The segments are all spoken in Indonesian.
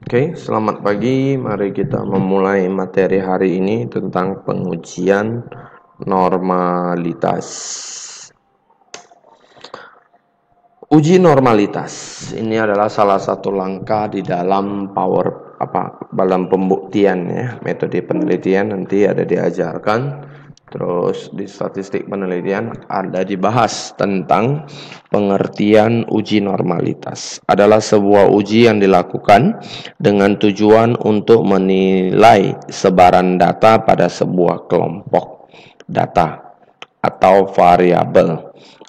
Oke, selamat pagi. Mari kita memulai materi hari ini tentang pengujian normalitas. Uji normalitas ini adalah salah satu langkah di dalam dalam pembuktian ya, metode penelitian nanti ada diajarkan. Terus di statistik penelitian ada dibahas tentang pengertian uji normalitas. Adalah sebuah uji yang dilakukan dengan tujuan untuk menilai sebaran data pada sebuah kelompok data atau variabel.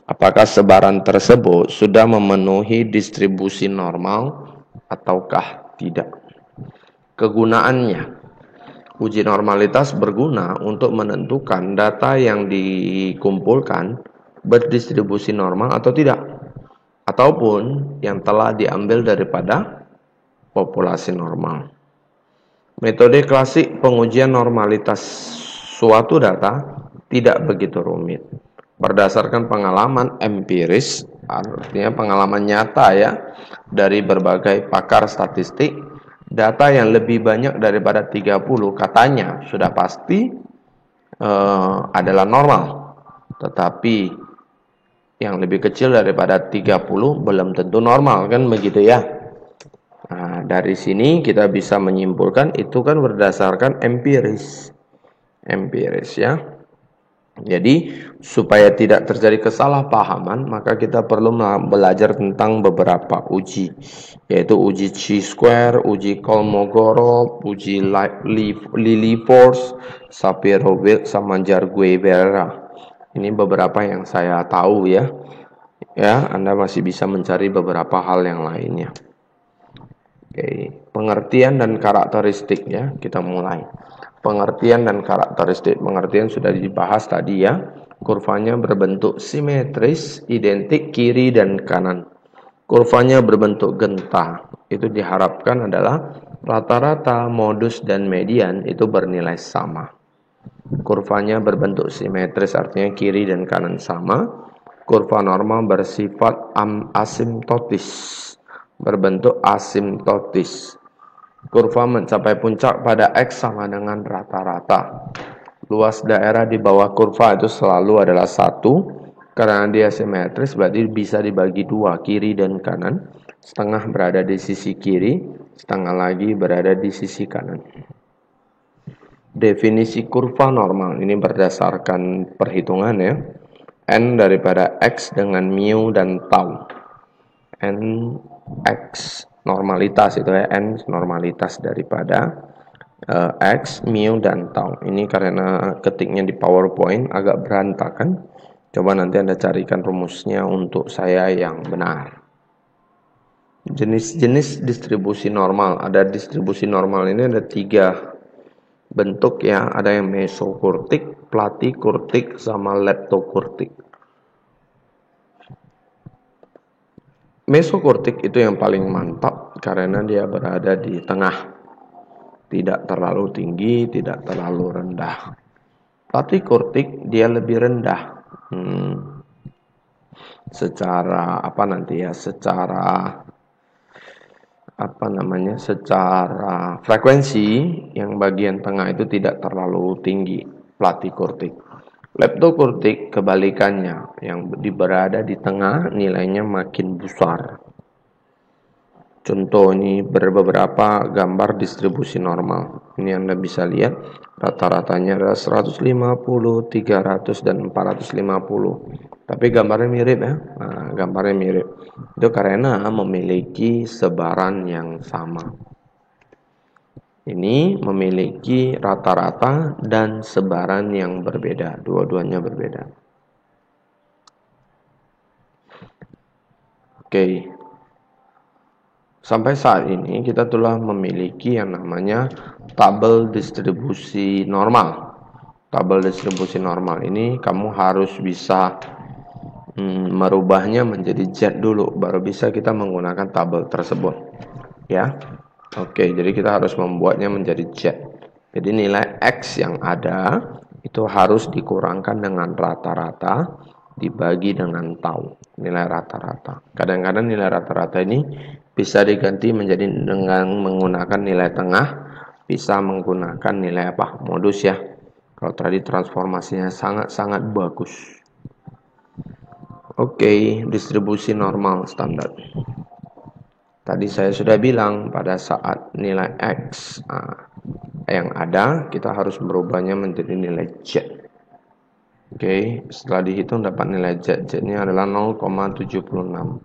Apakah sebaran tersebut sudah memenuhi distribusi normal ataukah tidak? Kegunaannya, uji normalitas berguna untuk menentukan data yang dikumpulkan berdistribusi normal atau tidak, ataupun yang telah diambil daripada populasi normal. Metode klasik pengujian normalitas suatu data tidak begitu rumit. Berdasarkan pengalaman empiris, artinya pengalaman nyata ya, dari berbagai pakar statistik, data yang lebih banyak daripada 30 katanya sudah pasti adalah normal. Tetapi yang lebih kecil daripada 30 belum tentu normal, kan begitu ya. Nah, dari sini kita bisa menyimpulkan itu kan berdasarkan empiris. Empiris ya. Jadi, supaya tidak terjadi kesalahpahaman, maka kita perlu belajar tentang beberapa uji, yaitu uji chi-square, uji Kolmogorov, uji Lilliefors, Shapiro-Wilk, sama Jar-Guevara. Ini beberapa yang saya tahu ya. Ya, Anda masih bisa mencari beberapa hal yang lainnya. Oke, pengertian dan karakteristiknya kita mulai. Pengertian dan karakteristik. Pengertian sudah dibahas tadi ya. Kurvanya berbentuk simetris, identik kiri dan kanan. Kurvanya berbentuk genta. Itu diharapkan adalah rata-rata, modus, dan median itu bernilai sama. Kurvanya berbentuk simetris artinya kiri dan kanan sama. Kurva normal bersifat asimptotis, berbentuk asimptotis. Kurva mencapai puncak pada X sama dengan rata-rata. Luas daerah di bawah kurva itu selalu adalah 1. Karena dia simetris berarti bisa dibagi 2, kiri dan kanan. Setengah berada di sisi kiri, setengah lagi berada di sisi kanan. Definisi kurva normal ini berdasarkan perhitungan ya. N daripada X dengan mu dan tau. N X normalitas itu ya, N normalitas daripada X, mu, dan tau. Ini karena ketiknya di PowerPoint agak berantakan. Coba nanti Anda carikan rumusnya untuk saya yang benar. Jenis-jenis distribusi normal. Ada distribusi normal ini ada 3 bentuk ya. Ada yang mesokurtik, platikurtik, sama leptokurtik. Mesokurtik itu yang paling mantap karena dia berada di tengah. Tidak terlalu tinggi, tidak terlalu rendah. Platikurtik dia lebih rendah. Secara secara frekuensi yang bagian tengah itu tidak terlalu tinggi, platikurtik. Leptokurtik kebalikannya, yang berada di tengah nilainya makin besar. Contoh ini beberapa gambar distribusi normal. Ini Anda bisa lihat rata-ratanya adalah 150, 300, dan 450. Tapi gambarnya mirip ya. Nah, gambarnya mirip. Itu karena memiliki sebaran yang sama. Ini memiliki rata-rata dan sebaran yang berbeda. Dua-duanya berbeda. Oke. Sampai saat ini kita telah memiliki yang namanya tabel distribusi normal. Tabel distribusi normal ini kamu harus bisa merubahnya menjadi Z dulu, baru bisa kita menggunakan tabel tersebut. Ya. Oke, jadi kita harus membuatnya menjadi Z. Jadi nilai X yang ada itu harus dikurangkan dengan rata-rata dibagi dengan tau, nilai rata-rata. Kadang-kadang nilai rata-rata ini Bisa diganti menjadi dengan menggunakan nilai tengah, bisa menggunakan nilai apa? Modus ya. Kalau tadi transformasinya sangat-sangat bagus. Oke, distribusi normal standar. Tadi saya sudah bilang pada saat nilai X yang ada, kita harus merubahnya menjadi nilai Z. Oke, setelah dihitung dapat nilai Z. Z-nya adalah 0,76.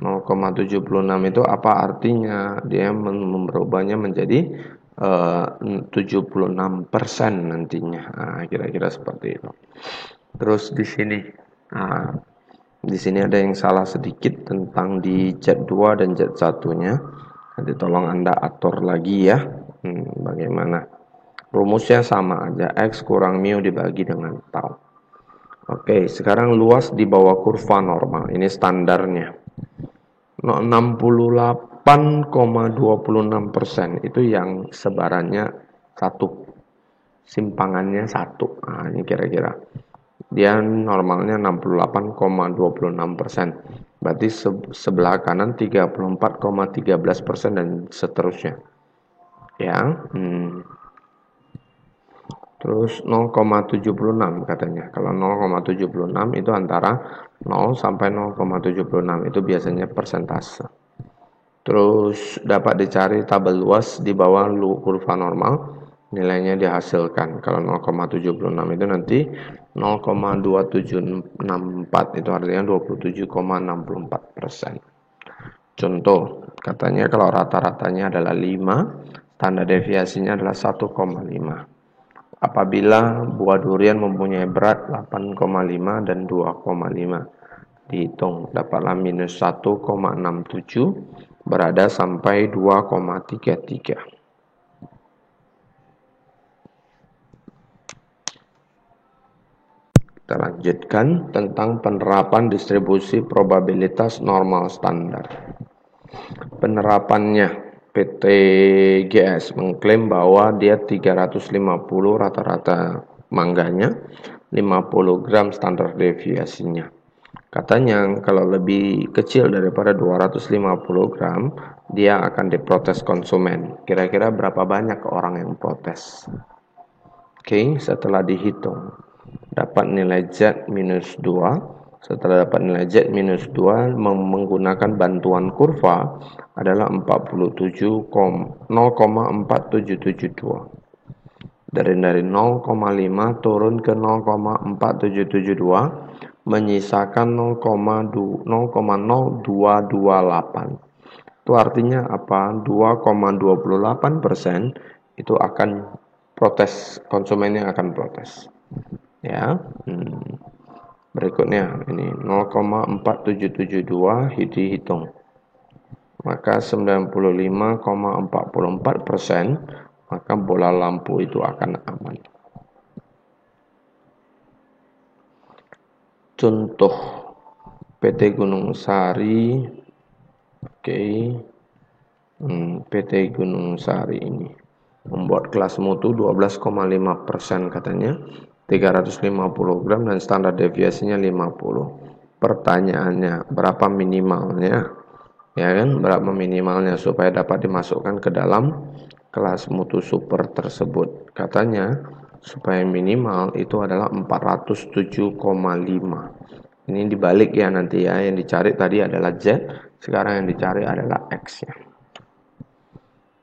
0,76 itu apa artinya? Dia merubahnya menjadi 76% nantinya. Kira-kira seperti itu. Terus di sini, di sini ada yang salah sedikit tentang di Z2 dan Z1-nya. Nanti tolong Anda atur lagi ya. Bagaimana? Rumusnya sama aja, X kurang mu dibagi dengan tau. Oke, sekarang luas di bawah kurva normal. Ini standarnya. 68,26% itu yang sebarannya 1. Simpangannya 1. Nah, ini kira-kira. Dia normalnya 68,26%. Berarti sebelah kanan 34,13% dan seterusnya. Ya. Terus 0,76 katanya. Kalau 0,76 itu antara 0 sampai 0,76 itu biasanya persentase. Terus dapat dicari tabel luas di bawah kurva normal, nilainya dihasilkan. Kalau 0,76 itu nanti 0,2764 itu artinya 27,64%. Contoh, katanya kalau rata-ratanya adalah 5, standar deviasinya adalah 1,5. Apabila buah durian mempunyai berat 8,5 dan 2,5, dihitung dapatlah minus 1,67 berada sampai 2,33. Kita lanjutkan tentang penerapan distribusi probabilitas normal standar. Penerapannya, PT GS mengklaim bahwa dia 350 rata-rata mangganya, 50 gram standar deviasinya. Katanya kalau lebih kecil daripada 250 gram, dia akan diprotes konsumen. Kira-kira berapa banyak orang yang protes? Oke, setelah dihitung, dapat nilai Z minus 2. Setelah dapat nilai Z minus 2 menggunakan bantuan kurva adalah 0,4772. Dari 0,5 turun ke 0,4772 menyisakan 0,0228. Itu artinya apa? 2,28% itu akan protes, konsumennya akan protes. Ya. Berikutnya ini 0,4772 dihitung. Maka 95,44%, maka bola lampu itu akan aman. Contoh PT Gunung Sari. Oke. PT Gunung Sari ini membuat kelas mutu 12,5% katanya. 350 gram dan standar deviasinya 50. Pertanyaannya, berapa minimalnya? Ya kan, berapa minimalnya supaya dapat dimasukkan ke dalam kelas mutu super tersebut? Katanya, supaya minimal itu adalah 407,5. Ini dibalik ya nanti ya, yang dicari tadi adalah Z, sekarang yang dicari adalah X-nya.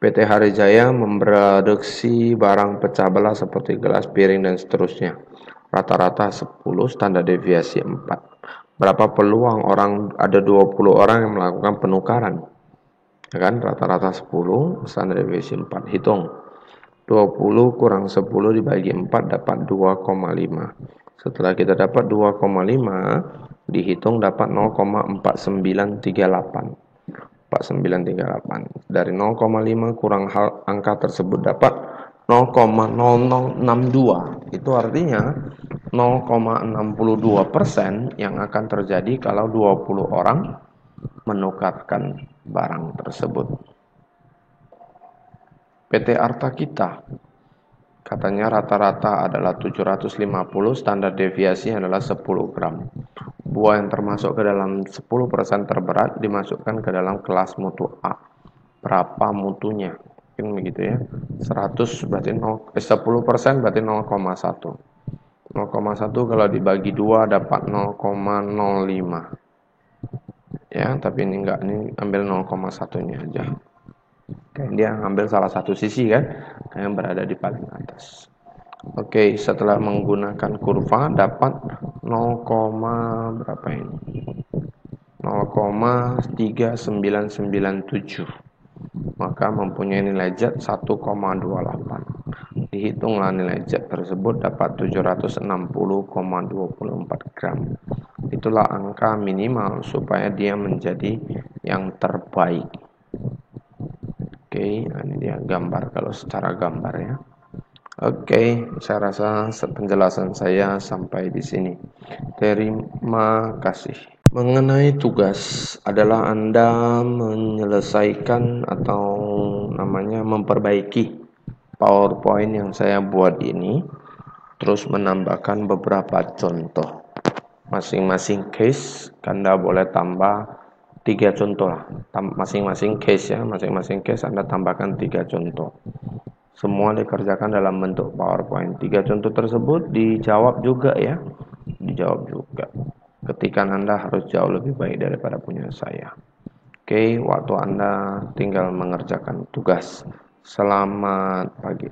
PT Harijaya memproduksi barang pecah belah seperti gelas, piring, dan seterusnya. Rata-rata 10, standar deviasi 4. Berapa peluang orang, ada 20 orang yang melakukan penukaran. Ya kan, rata-rata 10, standar deviasi 4. Hitung. 20 kurang 10 dibagi 4 dapat 2,5. Setelah kita dapat 2,5, dihitung dapat 0,4938. 4938. Dari 0,5 kurang angka tersebut dapat 0,0062. Itu artinya 0,62% yang akan terjadi kalau 20 orang menukarkan barang tersebut. PT Arta Kita katanya rata-rata adalah 750, standar deviasi adalah 10 gram. buah yang termasuk ke dalam 10% terberat dimasukkan ke dalam kelas mutu A. Berapa mutunya? Mungkin begitu ya. 100 berarti 10% berarti 0,1. 0,1 kalau dibagi 2 dapat 0,05. Ya, tapi ini enggak, ini ambil 0,1-nya aja. Oke, dia ambil salah satu sisi kan, yang berada di paling atas. Oke, setelah menggunakan kurva dapat 0, berapa ini? 0,3997. Maka mempunyai nilai Z 1,28. Dihitunglah nilai Z tersebut dapat 760,24 gram. Itulah angka minimal supaya dia menjadi yang terbaik. Oke, ini dia gambar kalau secara gambar ya. Oke, saya rasa penjelasan saya sampai di sini. Terima kasih. Mengenai tugas adalah Anda menyelesaikan atau namanya memperbaiki PowerPoint yang saya buat ini, terus menambahkan beberapa contoh. Masing-masing case Anda boleh tambah 3 contoh lah. Masing-masing case ya, masing-masing case Anda tambahkan 3 contoh. Semua dikerjakan dalam bentuk PowerPoint. 3 contoh tersebut dijawab juga ya. Dijawab juga. Ketikan Anda harus jauh lebih baik daripada punya saya. Oke, waktu Anda tinggal mengerjakan tugas. Selamat pagi.